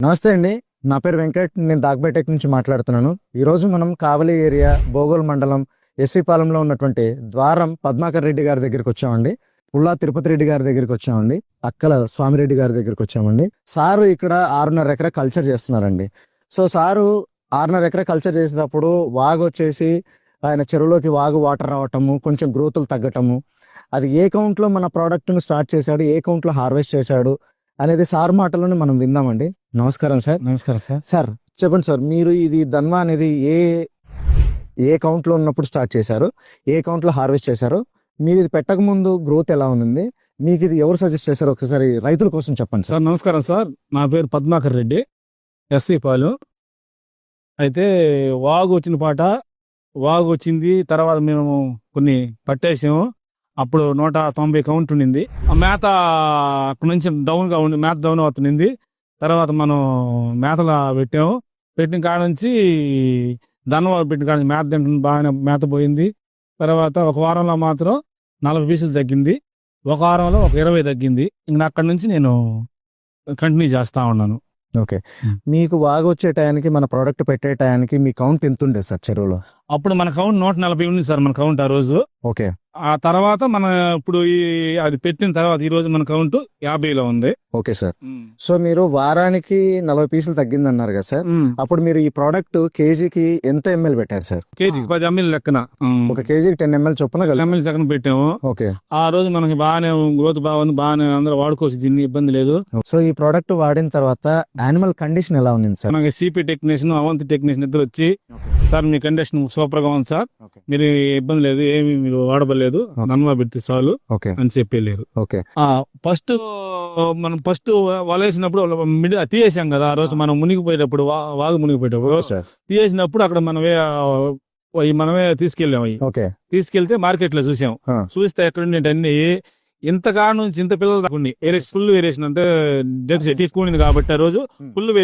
నమస్తే అండి, నా పేరు వెంకట్. నేను దాగ్బైటెక్ నుంచి మాట్లాడుతున్నాను. ఈరోజు మనం కావలి ఏరియా బోగోల్ మండలం ఎస్వి పాలెంలో ఉన్నటువంటి ద్వారం పద్మాకర్ రెడ్డి గారి దగ్గరికి వచ్చామండి. పుల్లా తిరుపతి రెడ్డి గారి దగ్గరికి వచ్చామండి. అక్కల స్వామిరెడ్డి గారి దగ్గరికి వచ్చామండి. సారు ఇక్కడ 6.5 ఎకరా కల్చర్ చేస్తున్నారండి. సో సారు 6.5 ఎకరా కల్చర్ చేసేటప్పుడు వాగు వచ్చేసి ఆయన చెరువులోకి వాగు వాటర్ రావటము, కొంచెం గ్రోతులు తగ్గటము, అది ఏ కౌంట్లో మన ప్రోడక్ట్ను స్టార్ట్ చేశాడు, ఏ కౌంట్లో హార్వెస్ట్ చేశాడు అనేది సార్ మాటలోనే మనం విందామండి. నమస్కారం సార్. నమస్కారం సార్. సార్ చెప్పండి సార్, మీరు ఇది ధన్వా అనేది ఏ కౌంట్లో ఉన్నప్పుడు స్టార్ట్ చేశారు, ఏ కౌంట్లో హార్వెస్ట్ చేశారు, మీరు ఇది పెట్టక ముందు గ్రోత్ ఎలా ఉంది, మీకు ఇది ఎవరు సజెస్ట్ చేశారు ఒకసారి రైతుల కోసం చెప్పండి సార్. సార్ నమస్కారం సార్. నా పేరు పద్మాకర్ రెడ్డి, ఎస్వి పాలు. అయితే వాగు వచ్చింది తర్వాత మేము కొన్ని పట్టేసాము. అప్పుడు 190 కౌంట్ ఉండింది. ఆ మేత అక్కడ నుంచి డౌన్గా ఉండి మేత డౌన్ అవుతుంది. తర్వాత మనం మేతలా పెట్టాము. పెట్టిన కాడ నుంచి ధన్వా పెట్టిన కాడ నుంచి మేత తింటుంది, బాగానే మేత పోయింది. తర్వాత ఒక వారంలో మాత్రం 40 పీసులు తగ్గింది, ఒక వారంలో ఒక 20 తగ్గింది. ఇంక అక్కడి నుంచి నేను కంటిన్యూ చేస్తా ఉన్నాను. ఓకే, మీకు వాగు వచ్చే టయానికి మన ప్రోడక్ట్ పెట్టే టయానికి మీ కౌంట్ ఎంత ఉండే సార్ చెరువులో? అప్పుడు మన కౌంట్ 140 ఉంది సార్, మన కౌంట్ ఆ రోజు. ఓకే, ఆ తర్వాత మన ఇప్పుడు అది పెట్టిన తర్వాత ఈ రోజు మన కౌంట్ 50లో ఉంది. Okay sir. సో మీరు వారానికి 40 పీసులు తగ్గింది అన్నారు కదా సార్. అప్పుడు మీరు ఈ ప్రోడక్ట్ కేజీకి ఎంత ఎంఎల్ పెట్టారు సార్? కేజీ 10 ml లెక్కన, ఒక కేజీకి 10 ml చొప్పున 10 ml లెక్కన పెట్టాము. ఓకే, ఆ రోజు మనకి బాగానే గ్రోత్ బాగుంది, బాగానే అందరూ వాడుకోవచ్చు, దీన్ని ఇబ్బంది లేదు. సో ఈ ప్రోడక్ట్ వాడిన తర్వాత యానిమల్ కండిషన్ ఎలా ఉంది సార్? మనకి సిపి టెక్నీషియన్, అవంతి టెక్నీషియన్ ఇద్దరు వచ్చి, సార్ మీ కండిషన్ సూపర్ గా ఉంది సార్, మీరు ఇబ్బంది లేదు, ఏమి మీరు వాడబలేదు, ధన్వా పెడితే చాలు అని చెప్పలేరు. ఓకే, మనం ఫస్ట్ వలేసినప్పుడు తీసేసాం కదా, ఆ రోజు మనం మునిగిపోయేటప్పుడు, వాగు మునిగిపోయేటప్పుడు తీసేసినప్పుడు అక్కడ మనమే తీసుకెళ్ళాం. అవి తీసుకెళ్తే మార్కెట్ లో చూసాం. చూస్తే ఎక్కడ అన్ని ఇంతకాడ నుంచి ఇంత పిల్లలు ఫుల్ వేరియేషన్ అంటే తీసుకునింది కాబట్టి ఆ రోజు ఫుల్